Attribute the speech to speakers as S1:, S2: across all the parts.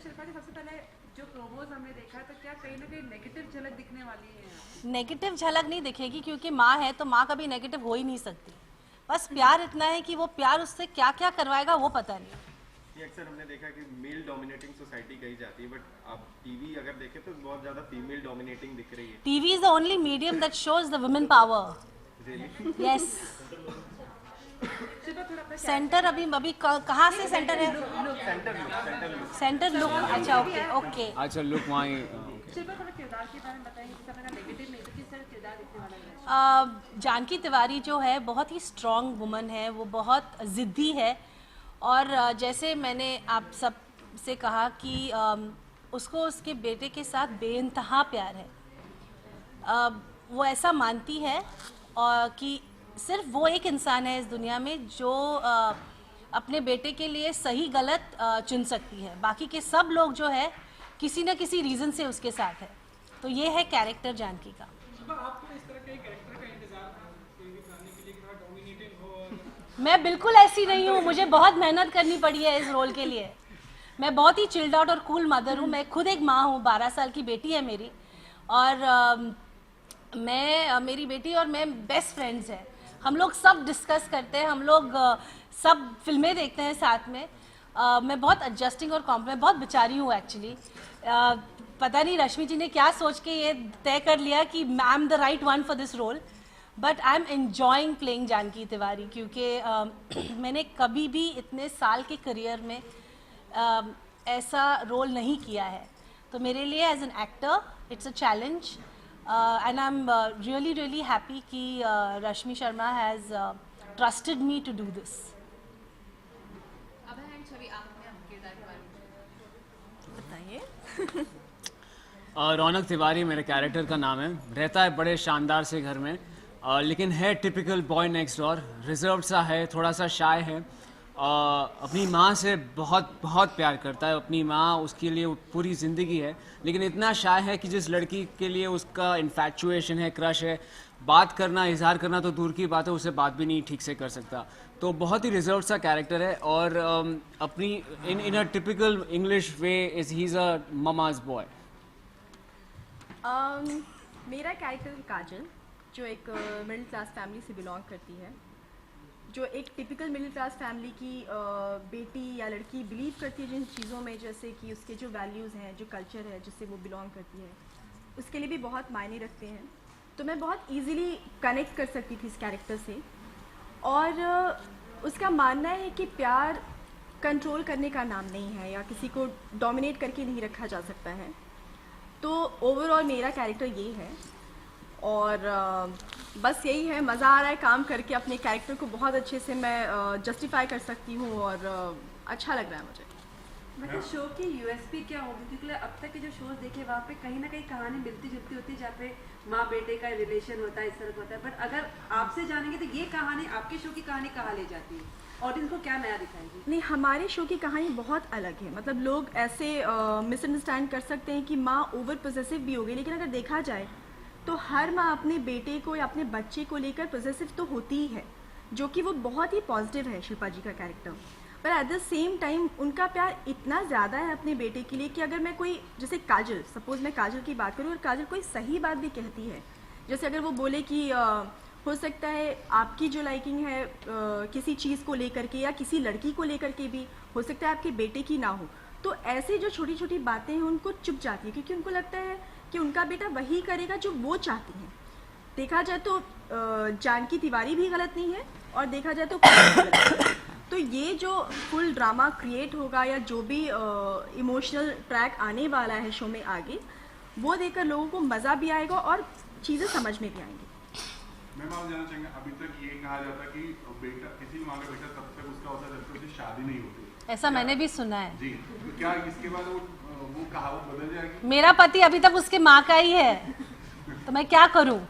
S1: शिल्पा जी, सबसे पहले जो प्रोमोज हमने देखा तो क्या कहीं ना कहीं नेगेटिव झलक दिखने वाली है?
S2: नेगेटिव झलक नहीं दिखेगी क्योंकि माँ है तो माँ कभी नेगेटिव हो ही नहीं सकती। बस प्यार इतना है कि वो प्यार उससे क्या क्या करवाएगा वो पता नहीं।
S3: ये अक्सर हमने देखा कि मेल डोमिनेटिंग सोसाइटी कही जाती है, बट आप टीवी अगर देखें तो बहुत ज़्यादा फीमेल डोमिनेटिंग दिख रही है।
S2: TV is the only medium that shows the women power.
S3: Really?
S2: Yes.
S1: Shilpa थोड़ा अपना
S2: सेंटर अभी कहाँ से सेंटर है? Centre look. अच्छा ओके ओके।
S4: अच्छा लुक वहीं
S1: शिल्पा थोड़ा किरदार के बारे में बताइए, जैसे आपने कहा नेगेटिव नहीं तो किस तरह किरदार दिखने वाला है?
S2: जानकी तिवारी जो है बहुत ही स्ट्रॉन्ग वुमन है, वो बहुत ज़िद्दी है और जैसे मैंने आप सब से कहा कि उसको उसके बेटे के साथ बेइंतहा प्यार है। वो ऐसा मानती है और कि सिर्फ वो एक इंसान है इस दुनिया में जो अपने बेटे के लिए सही गलत चुन सकती है, बाकी के सब लोग जो है किसी न किसी रीज़न से उसके साथ है। तो ये है कैरेक्टर जानकी का।
S5: आपको इस तरह के कैरेक्टर का इंतजार था कोई भी गाने के लिए कि थोड़ा डोमिनेटिंग हो और
S2: मैं बिल्कुल ऐसी नहीं हूँ, मुझे बहुत मेहनत करनी पड़ी है इस रोल के लिए। मैं बहुत ही चिल्ड आउट और कूल मदर हूँ। मैं खुद एक माँ हूँ, 12 साल की बेटी है मेरी और मेरी बेटी और मैं बेस्ट फ्रेंड्स हैं। हम लोग सब डिस्कस करते हैं, हम लोग सब फिल्में देखते हैं साथ में। मैं बहुत एडजस्टिंग और मैं बहुत बेचारी हूँ एक्चुअली। पता नहीं रश्मि जी ने क्या सोच के ये तय कर लिया कि I am the right one for this role, but I am enjoying playing Janki Tiwari क्योंकि मैंने कभी भी इतने साल के करियर में ऐसा रोल नहीं किया है। तो मेरे लिए as an actor it's a challenge and I am really happy कि Rashmi Sharma has trusted me to do this. बताइए।
S4: रौनक तिवारी मेरे कैरेक्टर का नाम है। रहता है बड़े शानदार से घर में, लेकिन है typical boy next door. Reserve सा है, थोड़ा सा शाय है। अपनी माँ से बहुत बहुत प्यार करता है। अपनी माँ उसके लिए पूरी ज़िंदगी है, लेकिन इतना शाय है कि जिस लड़की के लिए उसका इन्फैक्चुएशन है, क्रश है, बात करना, इजहार करना तो दूर की बात है, उससे बात भी नहीं ठीक से कर सकता। तो बहुत ही रिजर्व सा कैरेक्टर है और अपनी in a typical English way is he is a mama's boy.
S6: मेरा कैरेक्टर काजल, जो एक मिडिल क्लास फैमिली से बिलोंग करती है, जो एक टिपिकल मिडिल क्लास फैमिली की बेटी या लड़की बिलीव करती है जिन चीज़ों में, जैसे कि उसके जो वैल्यूज़ हैं, जो कल्चर है जिससे वो बिलोंग करती है, उसके लिए भी बहुत मायने रखते हैं। तो मैं बहुत इजीली कनेक्ट कर सकती थी इस कैरेक्टर से। और उसका मानना है कि प्यार कंट्रोल करने का नाम नहीं है या किसी को डोमिनेट करके नहीं रखा जा सकता है। तो ओवरऑल मेरा कैरेक्टर ये है और बस यही है, मज़ा आ रहा है काम करके। अपने कैरेक्टर को बहुत अच्छे से मैं जस्टिफाई कर सकती हूँ और अच्छा लग रहा है मुझे।
S1: मतलब शो की यूएसपी क्या होगी? क्योंकि अब तक के जो शोज देखे वहाँ पे कहीं ना कहीं कहानी मिलती जुलती होती है, जहाँ पे माँ बेटे का रिलेशन होता है, इस तरह का होता है। बट अगर आपसे जानेंगे तो ये कहानी, आपके शो की कहानी कहाँ ले जाती है, ऑडियंस को क्या नया दिखाएगी?
S6: नहीं, हमारे शो की कहानी बहुत अलग है। मतलब लोग ऐसे मिसअंडरस्टैंड कर सकते हैं कि माँ ओवर पोजेसिव भी हो गई, लेकिन अगर देखा जाए तो हर माँ अपने बेटे को या अपने बच्चे को लेकर पोजेसिव तो होती ही है, जो कि वो बहुत ही पॉजिटिव है शिल्पा जी का कैरेक्टर। पर एट द सेम टाइम उनका प्यार इतना ज़्यादा है अपने बेटे के लिए कि अगर मैं कोई, जैसे काजल, सपोज़ मैं काजल की बात करूँ और काजल कोई सही बात भी कहती है, जैसे अगर वो बोले कि हो सकता है आपकी जो लाइकिंग है किसी चीज़ को लेकर के या किसी लड़की को लेकर के भी हो सकता है आपके बेटे की ना हो, तो ऐसे जो छोटी छोटी बातें हैं उनको चुप जाती है, क्योंकि उनको लगता है कि उनका बेटा वही करेगा जो वो चाहती हैं। देखा जाए तो जानकी तिवारी भी गलत नहीं है और देखा जाए तो तो ये जो फुल ड्रामा क्रिएट होगा या जो भी इमोशनल ट्रैक आने वाला है शो में आगे, वो देखकर लोगों को मज़ा भी आएगा और चीज़ें समझ में भी आएंगी।
S7: मैं आप जानना चाहेंगे, अभी तक ये कहा जाता कि बेटा, किसी माँ का बेटा तब तक उसका होता है जब तक उसकी शादी नहीं होती।
S2: ऐसा मैंने भी सुना है
S7: जी, तो क्या इसके बाद वो कहावत बदल जाएगी?
S2: मेरा पति अभी तक उसके माँ का ही है, तो मैं क्या करूँ।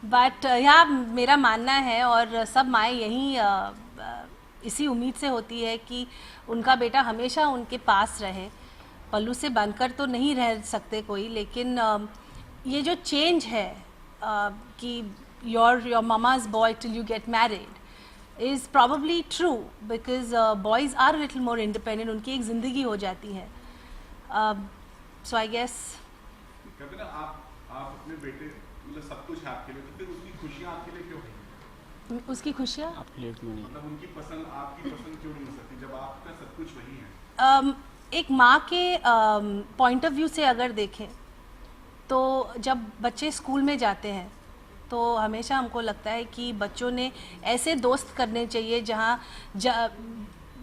S2: बट यहाँ मेरा मानना है और सब माएँ यही इसी उम्मीद से होती है कि उनका बेटा हमेशा उनके पास रहे। पल्लू से बनकर तो नहीं रह सकते कोई, लेकिन ये जो चेंज है कि your mama's boy till you get married, is probably true because boys are a little more independent. उनकी एक ज़िंदगी हो जाती है. So I guess.
S7: कहते ना आप अपने बेटे मतलब सब कुछ है आपके लिए, तो फिर उसकी खुशियाँ आपके लिए क्यों नहीं?
S2: उसकी खुशियाँ?
S4: आपके लिए क्यों नहीं?
S7: मतलब उनकी पसंद आपकी पसंद क्यों नहीं हो सकती जब आपका सब कुछ वही है?
S2: एक माँ के पॉइंट ऑफ व्यू से अगर देखें तो जब बच्चे स्कूल में जाते हैं तो हमेशा हमको लगता है कि बच्चों ने ऐसे दोस्त करने चाहिए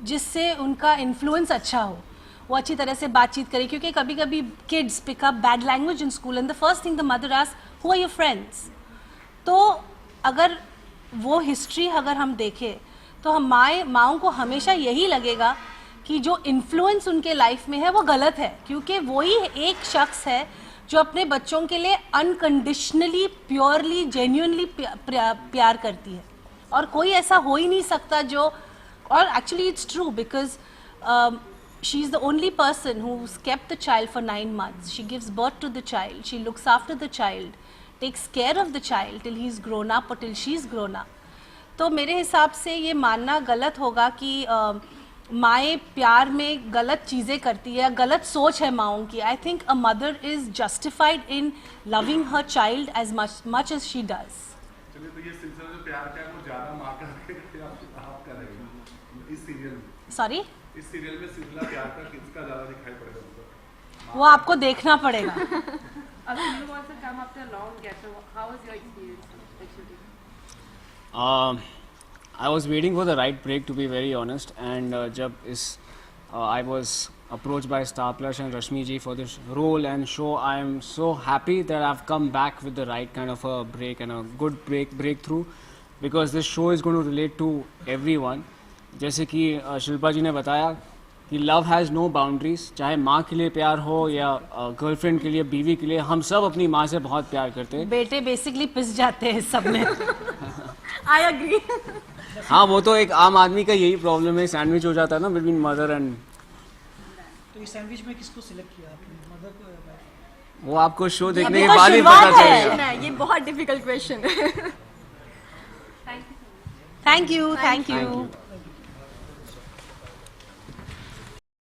S2: जिससे उनका इन्फ्लुएंस अच्छा हो, वो अच्छी तरह से बातचीत करें, क्योंकि कभी कभी kids pick up bad language in school and the first thing the mother ask who are your friends. तो अगर वो हिस्ट्री अगर हम देखें तो हम माँओं को हमेशा यही लगेगा कि जो इन्फ्लुएंस उनके लाइफ में है वो गलत है, क्योंकि वही एक शख्स है जो अपने बच्चों के लिए अनकंडीशनली, प्योरली, जेन्युइनली प्यार करती है. और कोई ऐसा हो ही नहीं सकता जो, और actually it's true because she is the only person who's kept the child for 9 months. She gives birth to the child, she looks after the child, takes care of the child till he's grown up or till she's grown up. तो मेरे हिसाब से ये मानना गलत होगा कि माएँ प्यार में गलत चीज़ें करती है, गलत सोच है माओं की. I think a mother is justified in loving her child as much as she does.
S7: चलिए, तो ये सिलसिला जो प्यार का है वो ज़्यादा माँ का है आप कर रहे हैं इस सीरियल में?
S2: सॉरी,
S7: इस सीरियल में सिलसिला प्यार का किसका ज़्यादा दिखाई पड़ेगा हमको?
S2: वो आपको देखना पड़ेगा.
S1: Abhi, you also come after a long gap. So how was your experience actually?
S4: I was waiting for the right break, to be very honest, and जब इस I was approached by Star Plus and Rashmi ji for this role and show, I am so happy that I've come back with the right kind of a break and a good breakthrough, because this show is going to relate to everyone. जैसे कि शिल्पा जी ने बताया कि love has no boundaries, चाहे माँ के लिए प्यार हो या गर्लफ्रेंड के लिए, बीवी के लिए, हम सब अपनी माँ से बहुत प्यार करते हैं.
S2: बेटे बेसिकली पिस जाते हैं सब में.
S6: I agree.
S4: हाँ, वो तो एक आम आदमी का यही प्रॉब्लम है, सैंडविच हो जाता है ना बिटवीन मदर एंड.
S5: तो इस सैंडविच में किसको सिलेक्ट किया आपने, मदर को या फादर?
S4: वो आपको शो देखने
S2: अभी
S4: के
S2: तो
S4: बाद ही
S2: शुरुआत
S4: पता
S2: है.
S4: चलेगा.
S6: ये बहुत डिफिकल्ट क्वेश्चन है.
S2: Thank you.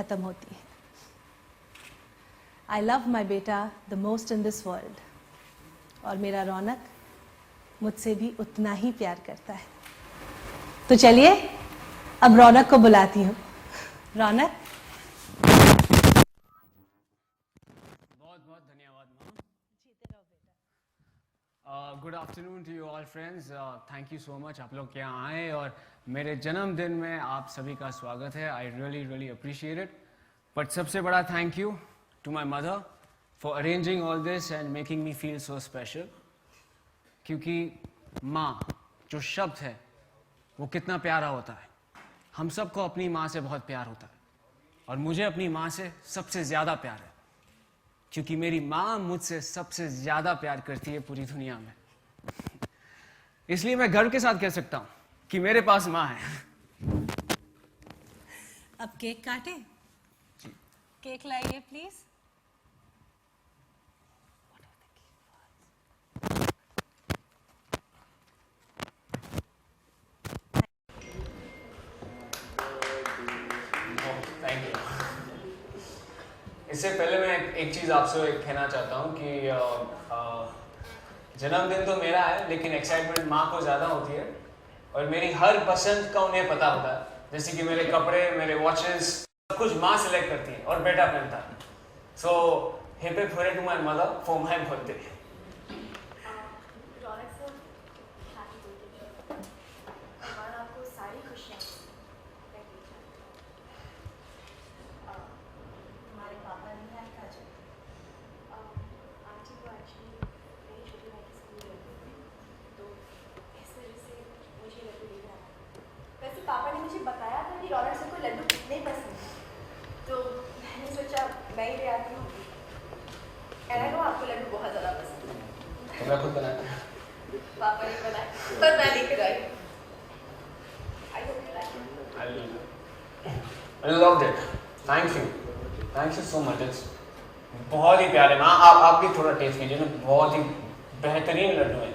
S2: खत्म होती है. आई लव माई बेटा the most in this world, और मेरा रौनक मुझसे भी उतना ही प्यार करता है. तो चलिए अब रौनक को बुलाती हूँ. रौनक.
S4: बहुत बहुत धन्यवाद ma'am. Good afternoon to you all friends. Thank you so much आप लोग यहाँ आए और मेरे जन्मदिन में आप सभी का स्वागत है. I really appreciate it. But सबसे बड़ा thank you to my mother for arranging all this and making me feel so special. क्योंकि माँ जो शब्द है वो कितना प्यारा होता है. हम सबको अपनी माँ से बहुत प्यार होता है, और मुझे अपनी माँ से सबसे ज़्यादा प्यार है, क्योंकि मेरी माँ मुझसे सबसे ज़्यादा प्यार करती है पूरी दुनिया में. इसलिए मैं गर्व के साथ कह सकता हूँ कि मेरे पास माँ है.
S2: अब केक काटे. केक लाइए प्लीज.
S4: Thank you. इससे पहले मैं एक चीज़ आपसे कहना चाहता हूँ कि जन्मदिन तो मेरा है, लेकिन एक्साइटमेंट माँ को ज़्यादा होती है, और मेरी हर पसंद का उन्हें पता होता है. जैसे कि मेरे कपड़े, मेरे वॉचेस, सब कुछ माँ सिलेक्ट करती है और बेटा पहनता है. So happy birthday to my mother for my birthday.
S6: पापा ने मुझे बताया था कि रौनक सर को लड्डू कितने पसंद है, तो मैंने सोचा मैं ही ले आती हूँ. ऐसा नो आपको लड्डू बहुत ज़्यादा पसंद है.
S4: तो मैं खुद बनाया.
S6: पापा ने बनाया पर मैं लेकर आई. I hope you like it.
S4: I loved it. Thank you so much. It's बहुत ही प्यारे. माँ आप भी थोड़ा टेस्ट कीजिए ना, बहुत ही बेहतरीन लड्डू है.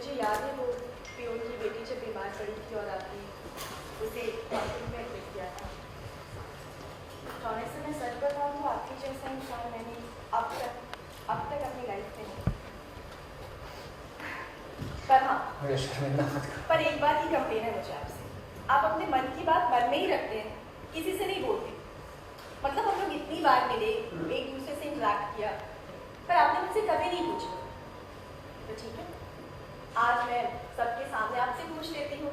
S6: मुझे याद है वो पियोन की बेटी जब बीमार पड़ी थी और आपने उसे हॉस्पिटल में एडमिट किया था। रौनक से मैं सच बताऊँ तो आपके जैसा इंसान मैंने अब तक अपनी लाइफ में नहीं। पर हाँ, पर एक बात की कंप्लेन है मुझे आपसे, आप अपने मन की बात मन में ही रखते हैं, किसी से नहीं बोलते। मतलब हम लोग इतनी बार मिले, एक दूसरे से इंटरेक्ट किया, पर आपने मुझसे कभी नहीं पूछा। तो ठीक है, आज मैं सबके सामने आपसे पूछ लेती हूँ,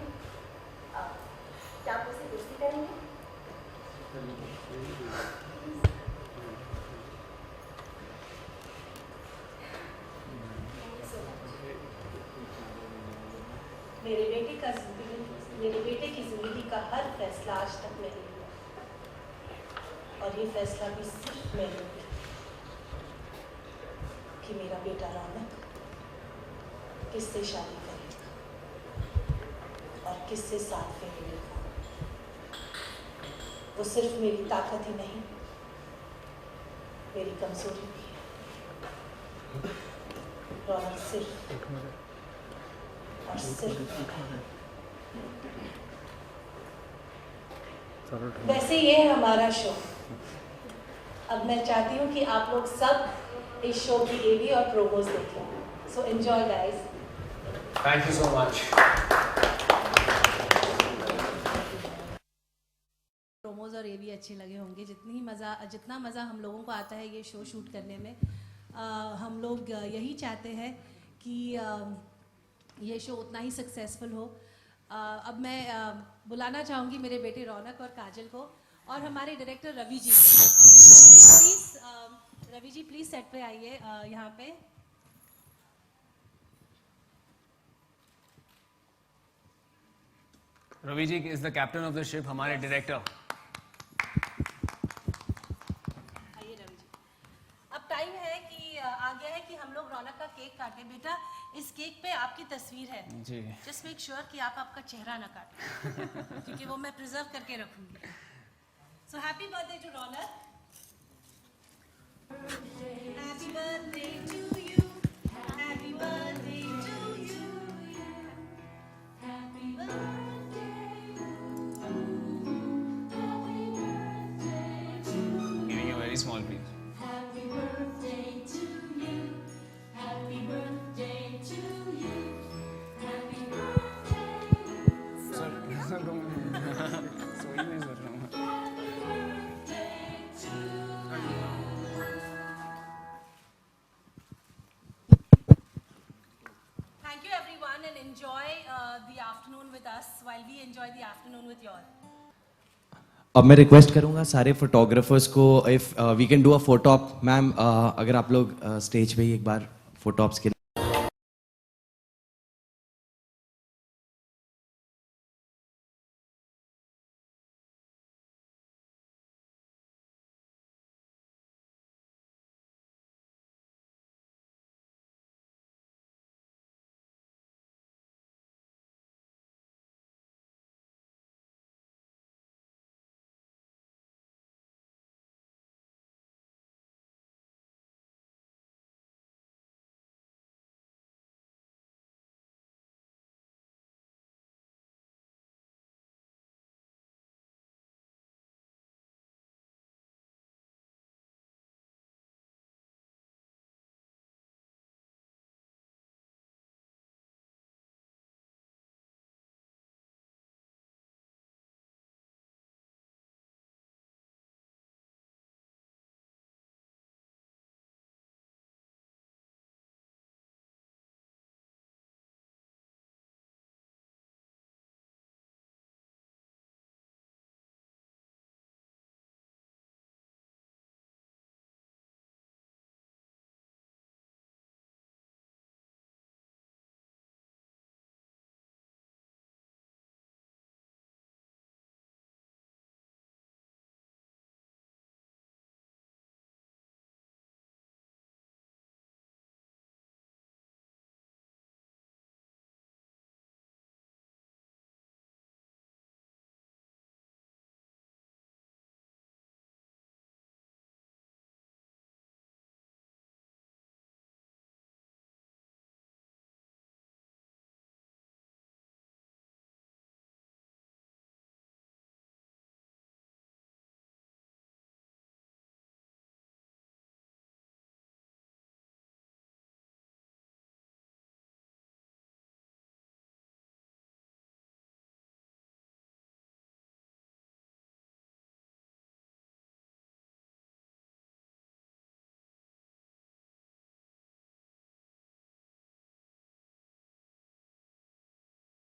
S6: क्या आप मुझसे दोस्ती करेंगे?
S2: मेरे बेटे की जिंदगी का हर फैसला आज तक मैंने लिया और ये फैसला भी सिर्फ मैंने लिया कि मेरा बेटा रौनक किससे शादी करेगा और किससे साथ फेरे लेगा। वो सिर्फ मेरी ताकत ही नहीं, मेरी कमजोरी भी है। रौनक सिर्फ और सिर्फ वैसे ये है हमारा शो। अब मैं चाहती हूँ कि आप लोग सब इस शो की एवी और प्रोमोज देखें। So enjoy guys.
S4: Thank you so much.
S2: Promos और एवी अच्छे लगे होंगे। जितना मज़ा हम लोगों को आता है ये शो शूट करने में, हम लोग यही चाहते हैं कि ये शो उतना ही सक्सेसफुल हो। अब मैं बुलाना चाहूँगी मेरे बेटे रौनक और काजल को और हमारे डायरेक्टर रवि जी को। रवि जी प्लीज़ सेट पे आइए यहाँ पे।
S4: Ravi ji is the captain of the ship, हमारे डायरेक्टर।
S2: आइए रवि जी। अब टाइम है कि आ गया है कि हम लोग रौनक का केक काटें। बेटा इस केक पे आपकी तस्वीर है
S4: जी।
S2: जस्ट मेक श्योर कि आप आपका चेहरा ना काटें क्योंकि वो मैं प्रिजर्व करके रखूंगी। So happy birthday to Raunak. Happy birthday to you, happy birthday to you, happy birthday.
S4: Giving a very small piece.
S2: Happy birthday to you, happy birthday to you, happy birthday.
S4: Sir सोई नहीं कर रहा हूँ।
S2: Thank you everyone and enjoy the afternoon with us while we enjoy the afternoon with you all.
S8: अब मैं request करूंगा सारे photographers को, if we can do a photo op. Ma'am अगर आप लोग स्टेज पे ही एक बार फोटो ऑप्स के